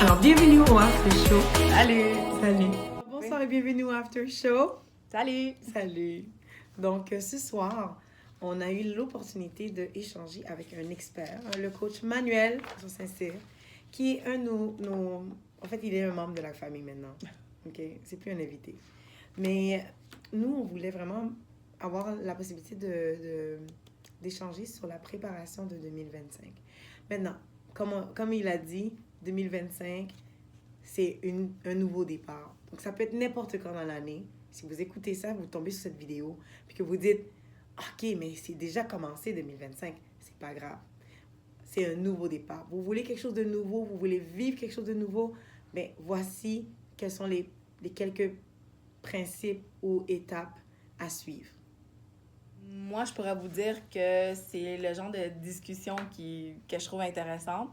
Alors, bienvenue au After Show. Salut! Salut. Bonsoir et bienvenue au After Show. Salut! Salut. Donc, ce soir, on a eu l'opportunité d'échanger avec un expert, le coach Manuel Saint-Cyr, qui est un de nos... En fait, il est un membre de la famille maintenant. OK? C'est plus un invité. Mais nous, on voulait vraiment avoir la possibilité d'échanger sur la préparation de 2025. Maintenant, comme il a dit, 2025, c'est un nouveau départ. Donc, ça peut être n'importe quand dans l'année. Si vous écoutez ça, vous tombez sur cette vidéo, puis que vous dites, OK, mais c'est déjà commencé 2025, c'est pas grave. C'est un nouveau départ. Vous voulez quelque chose de nouveau, vous voulez vivre quelque chose de nouveau, bien, voici quels sont les quelques principes ou étapes à suivre. Moi, je pourrais vous dire que c'est le genre de discussion que je trouve intéressante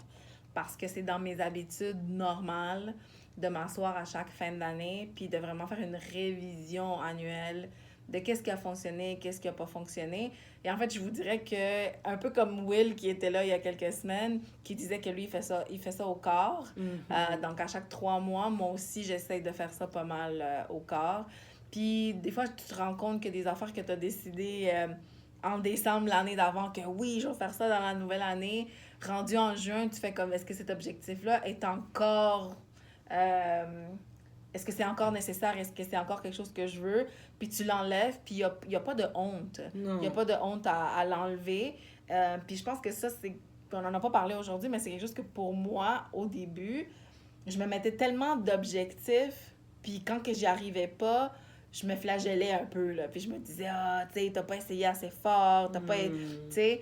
parce que c'est dans mes habitudes normales de m'asseoir à chaque fin d'année puis de vraiment faire une révision annuelle de qu'est-ce qui a fonctionné, qu'est-ce qui n'a pas fonctionné. Et en fait, je vous dirais que, un peu comme Will qui était là il y a quelques semaines, qui disait que lui, il fait ça au corps. Donc, à chaque 3 mois, moi aussi, j'essaye de faire ça pas mal au corps. Puis, des fois, tu te rends compte que des affaires que tu as décidées en décembre l'année d'avant, que oui, je vais faire ça dans la nouvelle année, rendu en juin, tu fais comme, est-ce que cet objectif-là est encore... est-ce que c'est encore nécessaire? Est-ce que c'est encore quelque chose que je veux? Puis tu l'enlèves, puis il y a pas de honte. Il n'y a pas de honte à l'enlever. Puis je pense que ça, c'est... On n'en a pas parlé aujourd'hui, mais c'est quelque chose que pour moi, au début, je me mettais tellement d'objectifs, puis quand que j'y arrivais pas, je me flagellais un peu, là. Puis je me disais, tu sais, t'as pas essayé assez fort, t'as pas... Tu sais,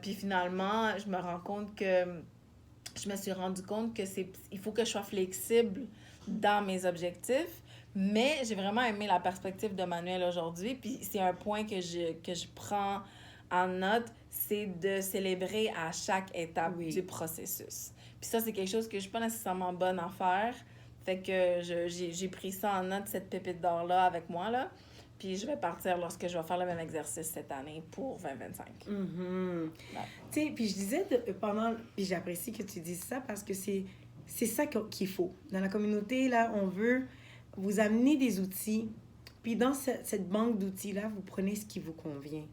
puis finalement, je me suis rendu compte que il faut que je sois flexible dans mes objectifs, mais j'ai vraiment aimé la perspective de Manuel aujourd'hui, puis c'est un point que je prends en note, c'est de célébrer à chaque étape du processus. Puis ça, c'est quelque chose que je suis pas nécessairement bonne à faire, fait que j'ai pris ça en note, cette pépite d'or-là avec moi, là. Puis je vais partir lorsque je vais faire le même exercice cette année pour 2025. Ouais. Tu sais, puis je disais puis j'apprécie que tu dises ça parce que c'est ça qu'il faut. Dans la communauté, là, on veut vous amener des outils. Puis dans cette banque d'outils-là, vous prenez ce qui vous convient.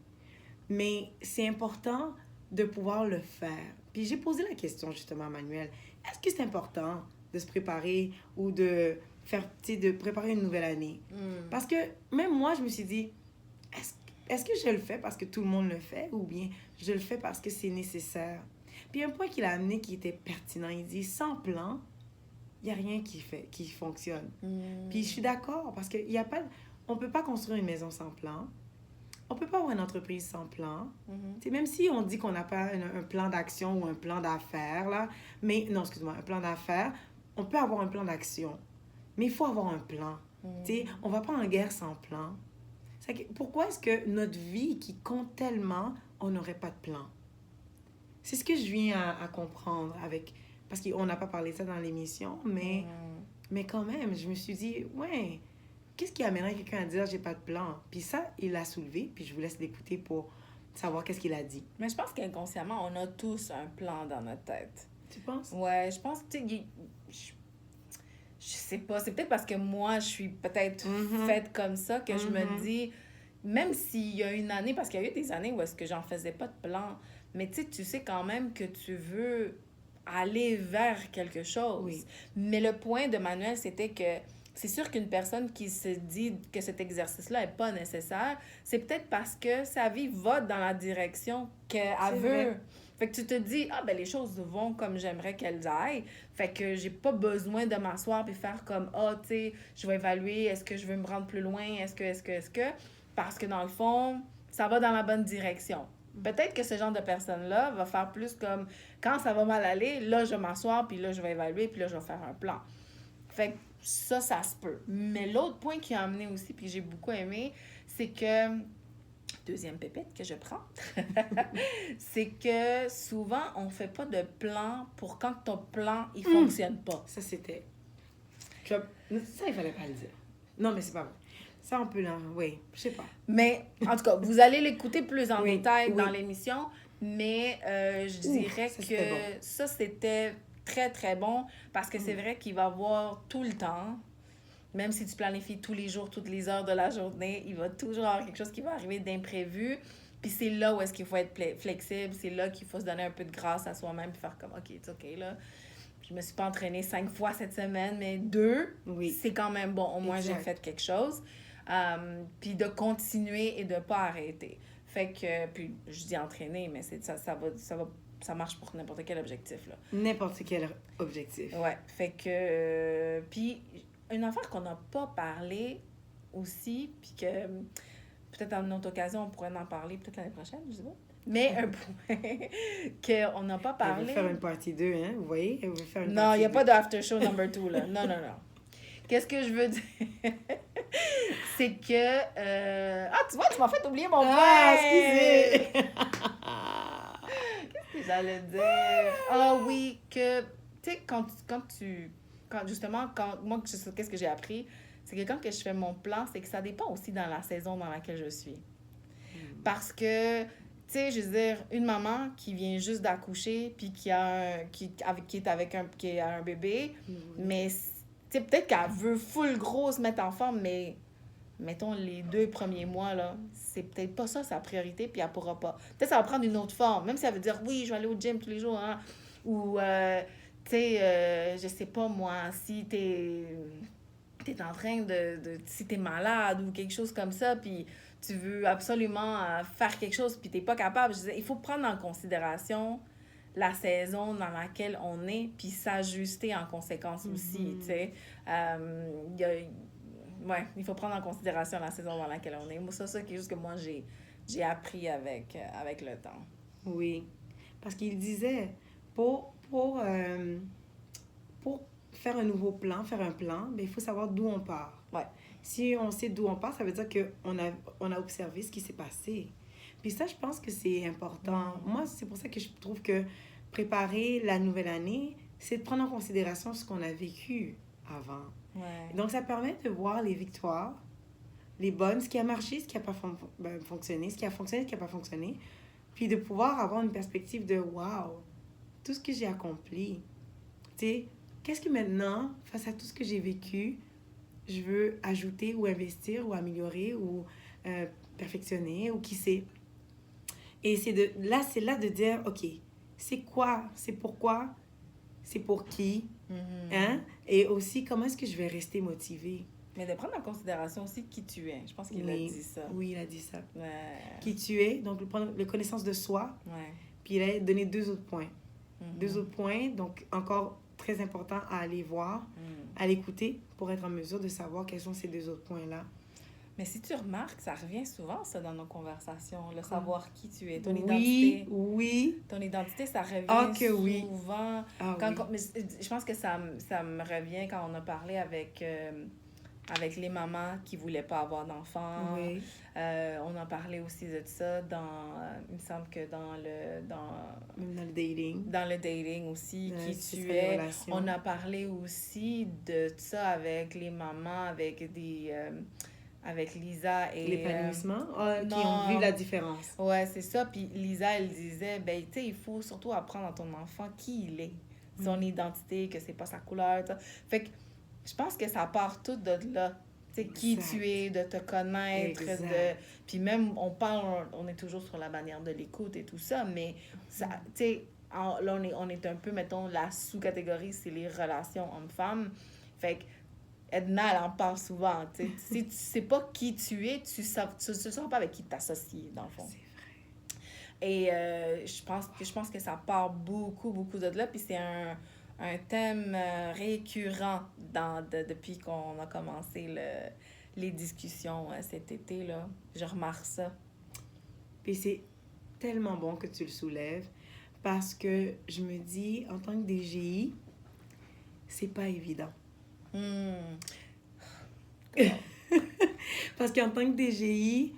Mais c'est important de pouvoir le faire. Puis j'ai posé la question justement à Manuel. Est-ce que c'est important de se préparer ou de préparer une nouvelle année? Parce que même moi, je me suis dit, est-ce que je le fais parce que tout le monde le fait ou bien je le fais parce que c'est nécessaire? Puis un point qu'il a amené qui était pertinent, il dit, sans plan, il n'y a rien qui fonctionne. Puis je suis d'accord parce qu'il y a pas... On ne peut pas construire une maison sans plan. On ne peut pas avoir une entreprise sans plan. Même si on dit qu'on n'a pas un plan d'action ou un plan d'affaires, là, mais non, excuse-moi, un plan d'affaires, on peut avoir un plan d'action. Mais il faut avoir un plan. On ne va pas en guerre sans plan. Pourquoi est-ce que notre vie qui compte tellement, on n'aurait pas de plan? C'est ce que je viens à comprendre avec... Parce qu'on n'a pas parlé de ça dans l'émission, mais quand même, je me suis dit, ouais, qu'est-ce qui amènerait quelqu'un à dire j'ai pas de plan? Puis ça, il l'a soulevé, puis je vous laisse l'écouter pour savoir qu'est-ce qu'il a dit. Mais je pense qu'inconsciemment, on a tous un plan dans notre tête. Tu penses? Ouais, je pense que, je sais pas, c'est peut-être parce que moi, je suis peut-être faite comme ça que je me dis, même s'il y a une année, parce qu'il y a eu des années où est-ce que j'en faisais pas de plan, mais tu sais quand même que tu veux aller vers quelque chose. Oui. Mais le point de Manuel, c'était que c'est sûr qu'une personne qui se dit que cet exercice-là n'est pas nécessaire, c'est peut-être parce que sa vie va dans la direction qu'elle veut. Vrai. Fait que tu te dis, ben les choses vont comme j'aimerais qu'elles aillent. Fait que j'ai pas besoin de m'asseoir et faire comme, tu sais, je vais évaluer, est-ce que je veux me rendre plus loin, est-ce que... Parce que dans le fond, ça va dans la bonne direction. Peut-être que ce genre de personne-là va faire plus comme, quand ça va mal aller, là, je vais m'asseoir, puis là, je vais évaluer, puis là, je vais faire un plan. Fait que ça se peut. Mais l'autre point qui a amené aussi, puis j'ai beaucoup aimé, c'est que, deuxième pépite que je prends, c'est que souvent, on fait pas de plan pour quand ton plan, il fonctionne pas. Ça, c'était... Ça, il fallait pas le dire. Non, mais c'est pas vrai. Ça, on peut oui, je sais pas. Mais, en tout cas, vous allez l'écouter plus détail dans l'émission, mais je dirais que ça, c'était très, très bon parce que c'est vrai qu'il va avoir tout le temps, même si tu planifies tous les jours, toutes les heures de la journée, il va toujours avoir quelque chose qui va arriver d'imprévu. Puis c'est là où est-ce qu'il faut être flexible, c'est là qu'il faut se donner un peu de grâce à soi-même puis faire comme, OK, c'est OK, là. Je me suis pas entraînée 5 fois cette semaine, mais 2, c'est quand même bon. Au moins, j'ai fait quelque chose. Puis de continuer et de pas arrêter. Fait que, puis je dis entraîner, mais ça marche pour n'importe quel objectif, là. N'importe quel objectif. Ouais, fait que... puis une affaire qu'on n'a pas parlé aussi, puis que peut-être à une autre occasion, on pourrait en parler peut-être l'année prochaine, je sais pas. Mais un point qu'on n'a pas parlé... Elle veut faire une partie 2, hein? Vous voyez? Elle veut faire une non, il n'y a pas d'after show number 2, là. Non, non, non. Qu'est-ce que je veux dire? C'est que... Ah, tu vois, tu m'as fait oublier mon point! Ah, excusez! Qu'est-ce que j'allais dire? Ah oui, que... Tu sais, justement, moi, qu'est-ce que j'ai appris? C'est que quand que je fais mon plan, c'est que ça dépend aussi dans la saison dans laquelle je suis. Parce que... Tu sais, je veux dire, une maman qui vient juste d'accoucher puis qui a un bébé, mais tu sais, peut-être qu'elle veut full gros se mettre en forme, mais mettons les 2 premiers mois, là, c'est peut-être pas ça sa priorité, puis elle pourra pas. Peut-être ça va prendre une autre forme, même si elle veut dire, oui, je vais aller au gym tous les jours, hein, ou, tu sais, je sais pas moi, si t'es en train si t'es malade ou quelque chose comme ça, puis tu veux absolument faire quelque chose puis t'es pas capable. Je disais, il faut prendre en considération la saison dans laquelle on est puis s'ajuster en conséquence aussi, tu sais. Il faut prendre en considération la saison dans laquelle on est. Moi, ça, c'est quelque chose que moi, j'ai appris avec le temps. Oui, parce qu'il disait, pour faire un nouveau plan, faire un plan, ben, il faut savoir d'où on part. Ouais. Si on sait d'où on part, ça veut dire qu'on a observé ce qui s'est passé. Puis ça, je pense que c'est important. Moi, c'est pour ça que je trouve que préparer la nouvelle année, c'est de prendre en considération ce qu'on a vécu avant. Ouais. Donc, ça permet de voir les victoires, les bonnes, ce qui a marché, ce qui n'a pas fonctionné, ce qui a fonctionné, ce qui n'a pas fonctionné. Puis de pouvoir avoir une perspective de « wow, tout ce que j'ai accompli. » Tu sais, qu'est-ce que maintenant, face à tout ce que j'ai vécu, je veux ajouter ou investir ou améliorer ou perfectionner ou qui sait. Et c'est là de dire, OK, c'est quoi, c'est pourquoi, c'est pour qui, hein? Et aussi, comment est-ce que je vais rester motivée? Mais de prendre en considération aussi qui tu es. Je pense qu'il a dit ça. Oui, il a dit ça. Ouais. Qui tu es, donc la connaissance de soi. Ouais. Puis il a donné 2 autres points. 2 autres points, donc encore très important à aller voir, à l'écouter pour être en mesure de savoir quels sont ces 2 autres points-là. Mais si tu remarques, ça revient souvent, ça, dans nos conversations, le savoir qui tu es, ton identité. Oui. Ton identité, ça revient souvent. Ah, mais je pense que ça me revient quand on a parlé avec les mamans qui ne voulaient pas avoir d'enfants. Oui. On a parlé aussi de ça il me semble que dans le dating. Dans le dating aussi, qui tu es. On a parlé aussi de ça avec les mamans, avec Lisa et... L'épanouissement, qui ont vu la différence. Ouais, c'est ça. Puis Lisa, elle disait, ben, tu sais, il faut surtout apprendre à ton enfant qui il est, son identité, que c'est pas sa couleur, ça. Fait que je pense que ça part tout de là. Tu sais, qui tu es, de te connaître, Puis même, on est toujours sur la bannière de l'écoute et tout ça, mais, ça, tu sais, là, on est un peu, mettons, la sous-catégorie, c'est les relations hommes-femmes. Fait que Edna, elle en parle souvent, tu sais. Si tu sais pas qui tu es, tu ne sauras pas avec qui t'associer, dans le fond. C'est vrai. Et je pense que ça part beaucoup, beaucoup de là. Puis c'est un thème récurrent depuis qu'on a commencé les discussions cet été, là. Je remarque ça. Puis c'est tellement bon que tu le soulèves parce que je me dis, en tant que DGI, c'est pas évident. Parce qu'en tant que DGI,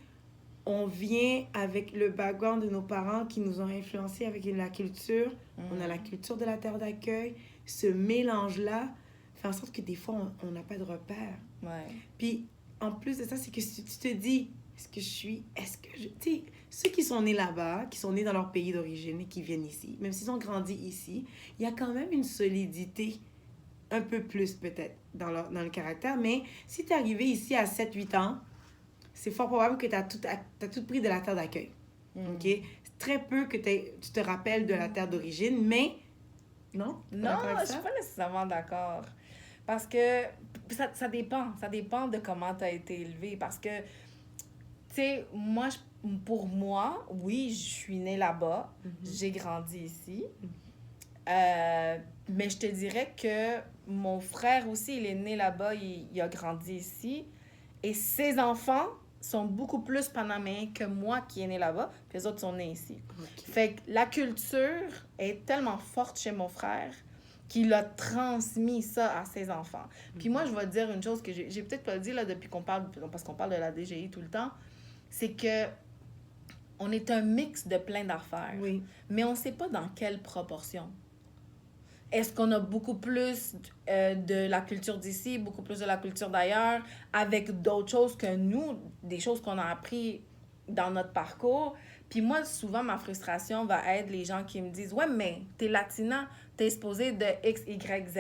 on vient avec le background de nos parents qui nous ont influencés avec la culture. On a la culture de la terre d'accueil. Ce mélange-là fait en sorte que des fois, on n'a pas de repère. Ouais. Puis, en plus de ça, c'est que tu te dis, est-ce que je suis, est-ce que je... Tu sais, ceux qui sont nés là-bas, qui sont nés dans leur pays d'origine et qui viennent ici, même s'ils ont grandi ici, il y a quand même une solidité, un peu plus peut-être, dans le caractère. Mais si tu es arrivé ici à 7-8 ans, c'est fort probable que tu as tout pris de la terre d'accueil. OK? C'est très peu que tu te rappelles de la terre d'origine, mais... Non? Non, je suis pas nécessairement d'accord. Parce que ça dépend. Ça dépend de comment tu as été élevé. Parce que, tu sais, pour moi, oui, je suis née là-bas. J'ai grandi ici. Mais je te dirais que mon frère aussi, il est né là-bas. Il a grandi ici. Et ses enfants sont beaucoup plus panaméens que moi qui est né là-bas. Puis les autres sont nés ici. Okay. Fait que la culture est tellement forte chez mon frère qu'il a transmis ça à ses enfants. Puis moi, je vais te dire une chose que j'ai peut-être pas dit là depuis qu'on parle, parce qu'on parle de la DGI tout le temps, c'est que on est un mix de plein d'affaires. Oui. Mais on sait pas dans quelle proportion. Est-ce qu'on a beaucoup plus de la culture d'ici, beaucoup plus de la culture d'ailleurs, avec d'autres choses que nous, des choses qu'on a appris dans notre parcours? Puis moi, souvent, ma frustration va être les gens qui me disent « Ouais, mais t'es latina, t'es exposé de X, Y, Z.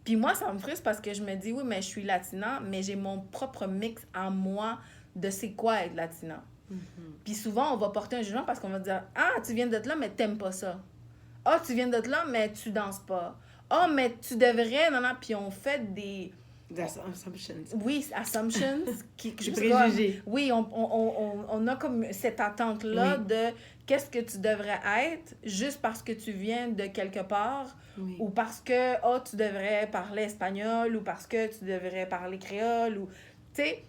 Puis moi, ça me frustre parce que je me dis « Oui, mais je suis latina, mais j'ai mon propre mix en moi de c'est quoi être latina. Puis souvent, on va porter un jugement parce qu'on va dire « Ah, tu viens d'être là, mais t'aimes pas ça. » « Ah, tu viens d'être là, mais tu danses pas. Ah, mais tu devrais... » Non, non. Puis on fait des... assumptions. Oui, assumptions. Des préjugés. Oui, on a comme cette attente-là de qu'est-ce que tu devrais être juste parce que tu viens de quelque part ou parce que tu devrais parler espagnol ou parce que tu devrais parler créole ou... Tu sais,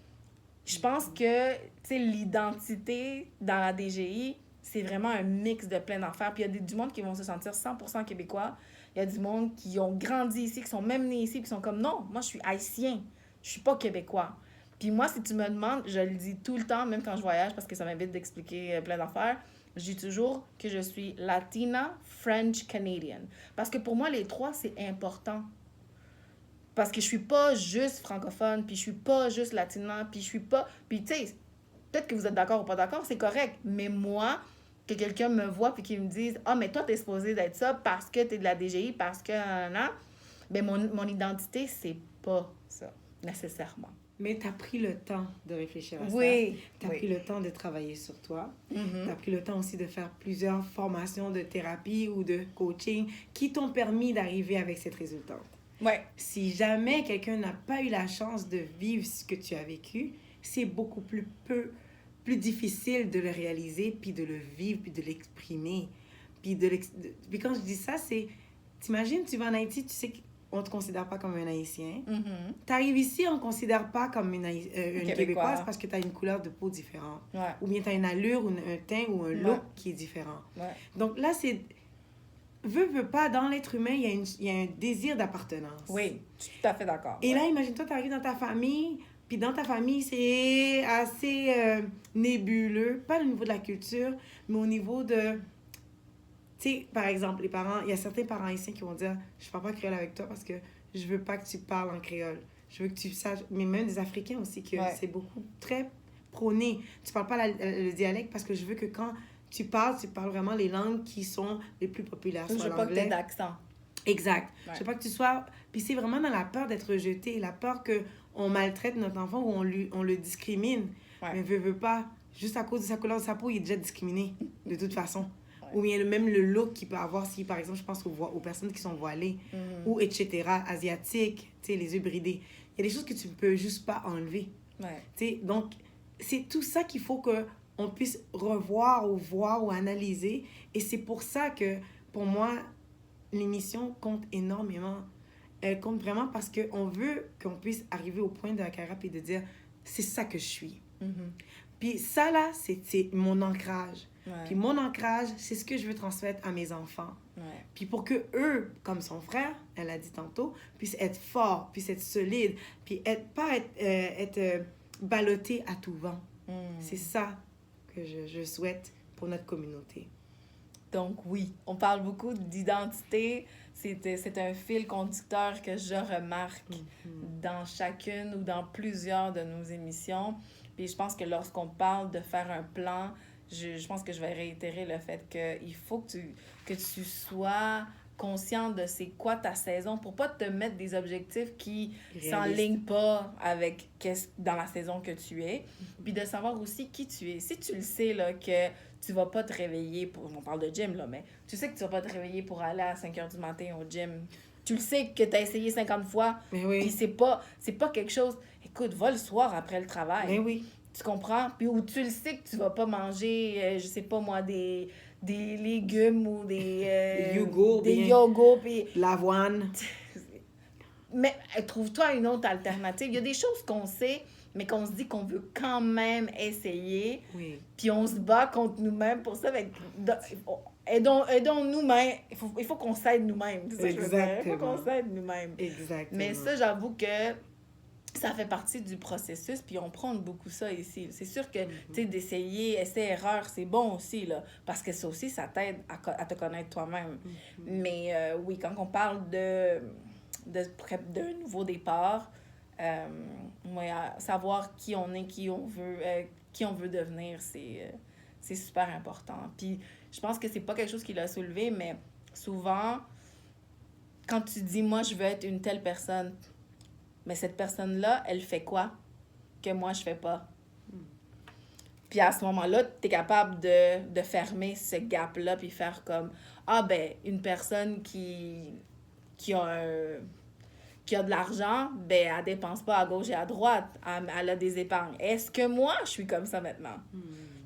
je pense que l'identité dans la DGI... c'est vraiment un mix de plein d'affaires. Puis il y a du monde qui vont se sentir 100% québécois. Il y a du monde qui ont grandi ici, qui sont même nés ici, puis qui sont comme, non, moi, je suis haïtien. Je suis pas québécois. Puis moi, si tu me demandes, je le dis tout le temps, même quand je voyage, parce que ça m'invite d'expliquer plein d'affaires, je dis toujours que je suis Latina, French, Canadian. Parce que pour moi, les trois, c'est important. Parce que je suis pas juste francophone, puis je suis pas juste latina, puis je suis pas... Puis tu sais, peut-être que vous êtes d'accord ou pas d'accord, c'est correct. Mais moi... que quelqu'un me voit puis qu'il me dise « Ah, mais toi, t'es supposé d'être ça parce que t'es de la DGI, parce que... » Ben, mon identité, c'est pas ça, nécessairement. Mais t'as pris le temps de réfléchir à ça. T'as pris le temps de travailler sur toi. T'as pris le temps aussi de faire plusieurs formations de thérapie ou de coaching qui t'ont permis d'arriver avec cette résultante. Si jamais quelqu'un n'a pas eu la chance de vivre ce que tu as vécu, c'est beaucoup plus difficile de le réaliser, puis de le vivre, puis de l'exprimer. Puis quand je dis ça, c'est... T'imagines, tu vas en Haïti, tu sais qu'on ne te considère pas comme un Haïtien. T'arrives ici, on ne considère pas comme une Québécoise parce que tu as une couleur de peau différente. Ou bien tu as une allure, ou un teint, ou un look qui est différent. Donc là, c'est... Veux pas, dans l'être humain, il y a un désir d'appartenance. Oui, je suis tout à fait d'accord. Et là, imagine-toi, tu arrives dans ta famille... Puis dans ta famille, c'est assez nébuleux, pas au niveau de la culture, mais au niveau de... Tu sais, par exemple, les parents, il y a certains parents haïtiens qui vont dire « Je ne parle pas créole avec toi parce que je veux pas que tu parles en créole. Je veux que tu saches... » Mais même des Africains aussi, que c'est beaucoup, très prôné. Tu parles pas le dialecte parce que je veux que quand tu parles vraiment les langues qui sont les plus populaires. Je veux pas que tu aies d'accent. Exact. Je veux pas que tu sois... Puis c'est vraiment dans la peur d'être rejeté, la peur qu'on maltraite notre enfant ou on le discrimine. Mais veut pas, juste à cause de sa couleur de sa peau, il est déjà discriminé, de toute façon. Ou bien même le look qu'il peut avoir, si par exemple, je pense aux personnes qui sont voilées, ou etc., asiatiques, tu sais, les yeux bridés. Il y a des choses que tu peux juste pas enlever. Tu sais, donc, c'est tout ça qu'il faut qu'on puisse revoir ou voir ou analyser. Et c'est pour ça que, pour moi, l'émission compte énormément. Elle compte vraiment parce qu'on veut qu'on puisse arriver au point de la carrière et de dire c'est ça que je suis. Puis ça là, c'est mon ancrage. Puis mon ancrage, c'est ce que je veux transmettre à mes enfants. Puis pour que eux, comme son frère, elle a dit tantôt, puissent être forts, puissent être solides, puis pas être ballottés à tout vent. C'est ça que je souhaite pour notre communauté. Donc oui, on parle beaucoup d'identité. C'est un fil conducteur que je remarque dans chacune ou dans plusieurs de nos émissions. Puis je pense que lorsqu'on parle de faire un plan, je pense que je vais réitérer le fait qu'il faut que tu sois conscient de c'est quoi ta saison pour pas te mettre des objectifs qui s'enlignent pas avec dans la saison que tu es. Puis de savoir aussi qui tu es. Si tu le sais, là, que tu vas pas te réveiller pour... On parle de gym, là, mais tu sais que tu vas pas te réveiller pour aller à 5 h du matin au gym. Tu le sais que tu as essayé 50 fois. Puis c'est pas quelque chose... Écoute, va le soir après le travail. Mais oui. Tu comprends? Puis où tu le sais que tu vas pas manger, je sais pas moi, des légumes ou des yogourts. Puis... l'avoine. Mais trouve-toi une autre alternative. Il y a des choses qu'on sait, mais qu'on se dit qu'on veut quand même essayer. Oui. Puis on se bat contre nous-mêmes pour ça. Aidons nous-mêmes. Il faut qu'on s'aide nous-mêmes. Exactement. Il faut qu'on s'aide nous-mêmes. Exactement. Mais ça, j'avoue que ça fait partie du processus, puis on prend beaucoup ça ici. C'est sûr que, tu sais, d'essayer, essai-erreur, c'est bon aussi, là, parce que ça aussi, ça t'aide à te connaître toi-même. Mais oui, quand on parle d'un nouveau départ, savoir qui on est, qui on veut devenir, c'est super important. Puis je pense que c'est pas quelque chose qui l'a soulevé, mais souvent, quand tu dis « moi, je veux être une telle personne », mais cette personne-là, elle fait quoi que moi, je fais pas? Puis à ce moment-là, tu es capable de fermer ce gap-là puis faire comme, une personne qui a de l'argent, elle dépense pas à gauche et à droite. Elle a des épargnes. Est-ce que moi, je suis comme ça maintenant?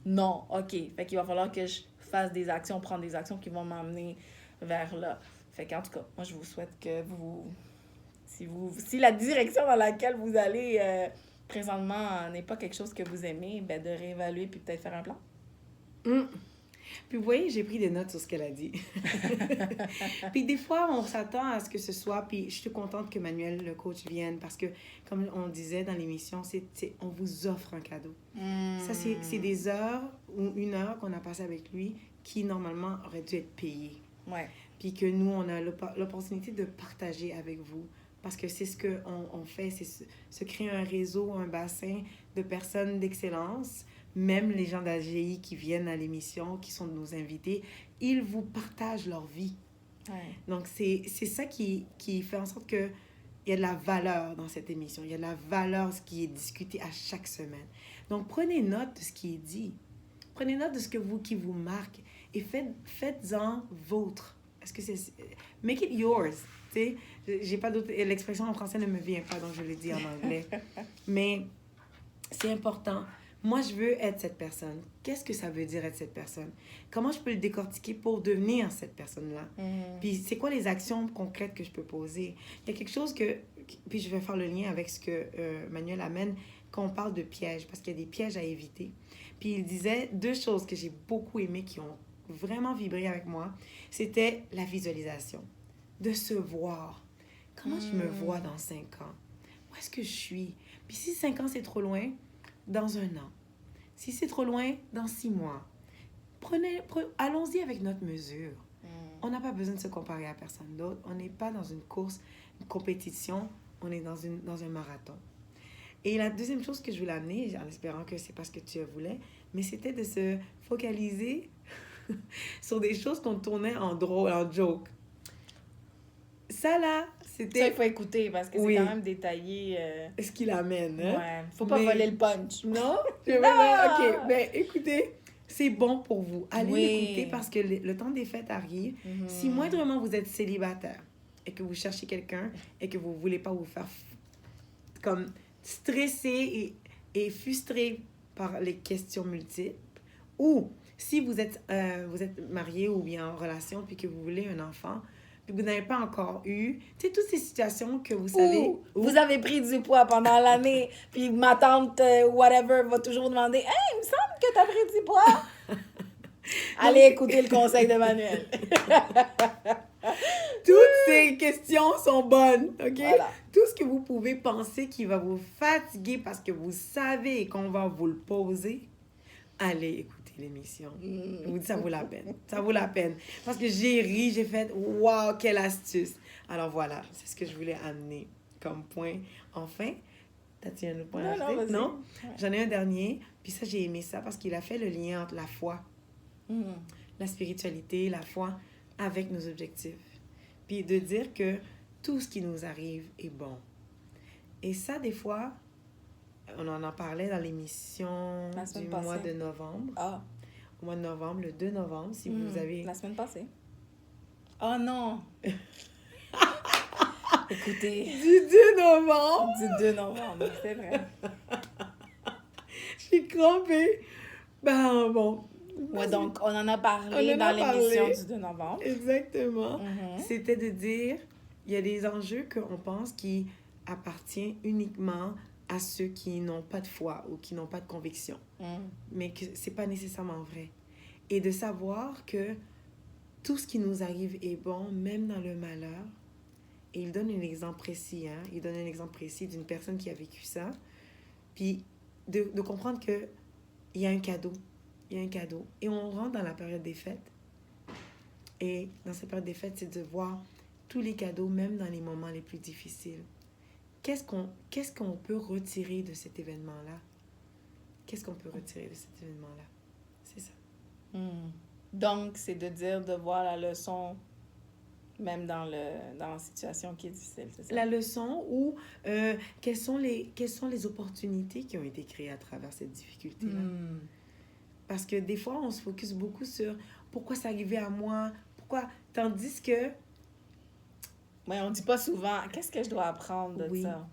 Non. OK. Fait qu'il va falloir que je fasse des actions, prendre des actions qui vont m'emmener vers là. Fait qu'en tout cas, moi, je vous souhaite que si la direction dans laquelle vous allez présentement n'est pas quelque chose que vous aimez, de réévaluer puis peut-être faire un plan. Puis vous voyez, j'ai pris des notes sur ce qu'elle a dit. Puis des fois, on s'attend à ce que ce soit... Puis je suis contente que Manuel, le coach, vienne parce que, comme on disait dans l'émission, on vous offre un cadeau. Ça, c'est des heures ou 1 heure qu'on a passé avec lui qui, normalement, auraient dû être payées. Ouais. Puis que nous, on a l'opportunité de partager avec vous. Parce que c'est ce qu'on fait, c'est se créer un réseau, un bassin de personnes d'excellence. Même les gens d'AGI qui viennent à l'émission, qui sont nos invités, ils vous partagent leur vie. Ouais. Donc, c'est ça qui fait en sorte qu'il y a de la valeur dans cette émission. Il y a de la valeur, ce qui est discuté à chaque semaine. Donc, prenez note de ce qui est dit. Prenez note de ce qui vous marque et faites-en vôtre. Est-ce que c'est... Make it yours. Tu sais, j'ai pas d'autre... L'expression en français ne me vient pas, donc je le dis en anglais. Mais c'est important. Moi, je veux être cette personne. Qu'est-ce que ça veut dire être cette personne? Comment je peux le décortiquer pour devenir cette personne-là? Puis c'est quoi les actions concrètes que je peux poser? Il y a quelque chose que... Puis je vais faire le lien avec ce que Manuel amène quand on parle de pièges, parce qu'il y a des pièges à éviter. Puis il disait 2 choses que j'ai beaucoup aimées, qui ont vraiment vibré avec moi. C'était la visualisation. De se voir. Comment je me vois dans 5 ans? Où est-ce que je suis? Puis si 5 ans, c'est trop loin, dans 1 an. Si c'est trop loin, dans 6 mois. Allons-y avec notre mesure. On n'a pas besoin de se comparer à personne d'autre. On n'est pas dans une course, une compétition. On est dans un marathon. Et la deuxième chose que je voulais amener, en espérant que c'est pas ce que tu voulais, mais c'était de se focaliser sur des choses qu'on tournait en joke. Ça, là, c'était... Ça, il faut écouter parce que c'est quand même détaillé. Ce qu'il amène, hein? Ouais. Faut pas voler le punch. Non? OK. Ben, écoutez, c'est bon pour vous. Allez l'écouter parce que le temps des fêtes arrive. Si moindrement vous êtes célibataire et que vous cherchez quelqu'un et que vous voulez pas vous faire comme stresser et frustré par les questions multiples, ou si vous êtes marié ou bien en relation puis que vous voulez un enfant, puis vous n'avez pas encore eu, tu sais, toutes ces situations que vous savez... Vous avez pris du poids pendant l'année, puis ma tante, whatever, va toujours demander « Hey, il me semble que t'as pris du poids! » Allez écouter le conseil de Manuel. Toutes ces questions sont bonnes, OK? Voilà. Tout ce que vous pouvez penser qui va vous fatiguer parce que vous savez qu'on va vous le poser, allez écouter l'émission. Je vous dis, ça vaut la peine. Ça vaut la peine. Parce que j'ai ri, j'ai fait « Wow, quelle astuce! » Alors voilà, c'est ce que je voulais amener comme point. Enfin, T'as-tu un autre point Non, à non, ajouter? vas-y. Non? Ouais. J'en ai un dernier. Puis ça, j'ai aimé ça parce qu'il a fait le lien entre la foi, la spiritualité, la foi avec nos objectifs. Puis de dire que tout ce qui nous arrive est bon. Et ça, des fois, on en parlait dans l'émission La semaine du passée. mois de novembre. Ah, Au mois de novembre, le 2 novembre, si vous avez... la semaine passée. Oh non! Écoutez, Du 2 novembre! du 2 novembre, c'est vrai. J'ai crampé. Ben bon. Ouais, donc on en a parlé On en dans a l'émission parlé. du 2 novembre. Exactement. Mhm. C'était de dire, il y a des enjeux qu'on pense qui appartiennent uniquement à ceux qui n'ont pas de foi ou qui n'ont pas de conviction. Mais que c'est pas nécessairement vrai. Et de savoir que tout ce qui nous arrive est bon, même dans le malheur. Et il donne un exemple précis, hein? Il donne un exemple précis d'une personne qui a vécu ça. Puis de comprendre que il y a un cadeau. Il y a un cadeau. Et on rentre dans la période des fêtes. Et dans cette période des fêtes, c'est de voir tous les cadeaux, même dans les moments les plus difficiles. Qu'est-ce qu'on peut retirer de cet événement-là? Qu'est-ce qu'on peut retirer de cet événement-là? C'est ça. Donc, c'est de dire, de voir la leçon, même dans la situation qui est difficile, c'est ça? La leçon ou quelles sont les opportunités qui ont été créées à travers cette difficulté-là? Parce que des fois, on se focus beaucoup sur pourquoi c'est arrivé à moi, pourquoi... Tandis que... Oui, on dit pas souvent, qu'est-ce que je dois apprendre de Oui. ça?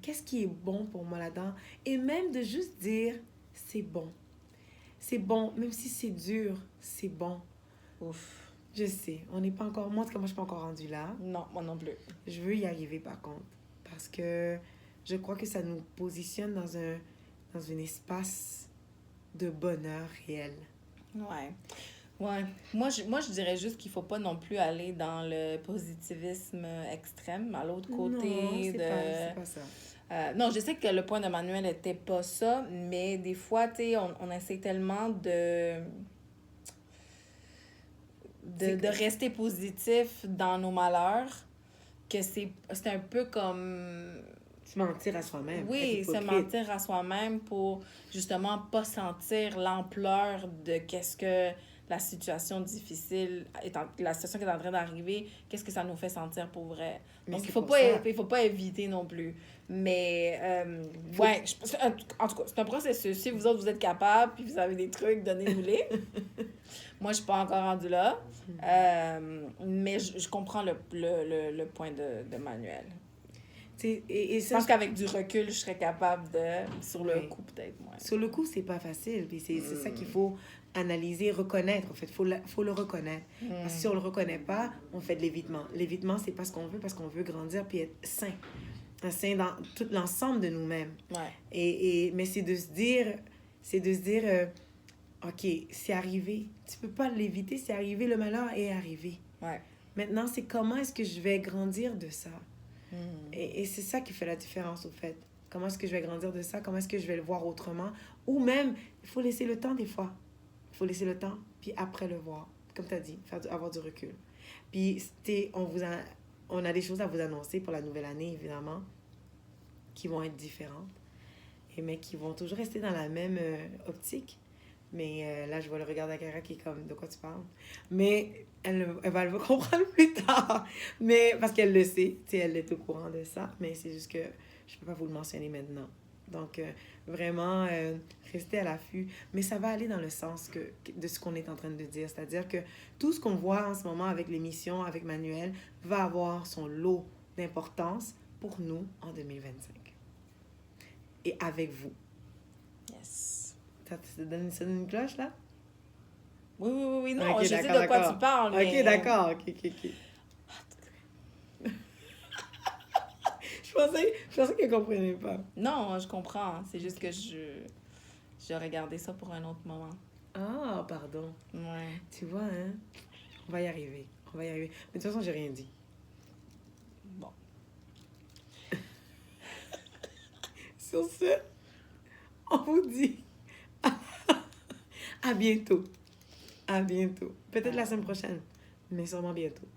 Qu'est-ce qui est bon pour moi là-dedans? Et même de juste dire, c'est bon. C'est bon, même si c'est dur, c'est bon. Ouf. Je sais, on n'est pas encore... Moi, en tout cas, moi, je suis pas encore rendue là. Non, moi non plus. Je veux y arriver, par contre. Parce que je crois que ça nous positionne dans un espace de bonheur réel. Ouais. Ouais. Moi, je dirais juste qu'il faut pas non plus aller dans le positivisme extrême, à l'autre côté Non, c'est de... pas ça. Non, je sais que le point de Manuel n'était pas ça, mais des fois, tu sais, on essaie tellement de rester positif dans nos malheurs que c'est un peu comme... Se mentir à soi-même. Oui, être se hypocrite. mentir à soi-même pour justement pas sentir l'ampleur de qu'est-ce que la situation difficile, la situation qui est en train d'arriver, qu'est-ce que ça nous fait sentir pour vrai. Mais Donc, c'est il faut pour pas, ça. il faut pas éviter non plus. Mais, ouais, en tout cas, c'est un processus. Si vous autres, vous êtes capables, puis vous avez des trucs, donnez-nous-les. Moi, je suis pas encore rendue là. Mais je comprends le point de Manuel. Et Je ça, pense qu'avec du recul, je serais capable de... Sur le Oui. coup, peut-être, moins. sur le coup, c'est pas facile. Puis c'est ça qu'il faut analyser, reconnaître. En fait, faut le reconnaître. Parce que si on le reconnaît pas, on fait de l'évitement. L'évitement, c'est parce qu'on veut grandir puis être sain. Sain dans tout l'ensemble de nous-mêmes. Ouais. Mais c'est de se dire, OK, c'est arrivé. Tu peux pas l'éviter, c'est arrivé, le malheur est arrivé. Ouais. Maintenant, c'est comment est-ce que je vais grandir de ça? Et c'est ça qui fait la différence, au fait. Comment est-ce que je vais grandir de ça? Comment est-ce que je vais le voir autrement? Ou même, il faut laisser le temps des fois. Il faut laisser le temps, puis après le voir. Comme tu as dit, avoir du recul. Puis, on a des choses à vous annoncer pour la nouvelle année, évidemment, qui vont être différentes, mais qui vont toujours rester dans la même optique. Mais là, je vois le regard d'Akara qui est comme, de quoi tu parles? Mais elle va le comprendre plus tard. Mais parce qu'elle le sait, elle est au courant de ça. Mais c'est juste que je ne peux pas vous le mentionner maintenant. Donc, vraiment, restez à l'affût. Mais ça va aller dans le sens de ce qu'on est en train de dire. C'est-à-dire que tout ce qu'on voit en ce moment avec l'émission, avec Manuel, va avoir son lot d'importance pour nous en 2025. Et avec vous. Yes. Ça te donne une cloche, là? Oui. Non, Ok, je sais d'accord, de quoi d'accord. tu parles, mais... Ok, d'accord. Ok. Je pensais qu'elle ne comprenait pas. Non, je comprends. C'est juste que je regardais ça pour un autre moment. Ah, pardon. Ouais. Tu vois, hein? On va y arriver. Mais de toute façon, j'ai rien dit. Bon. Sur ce, on vous dit à bientôt. À bientôt. Peut-être la semaine prochaine, mais sûrement bientôt.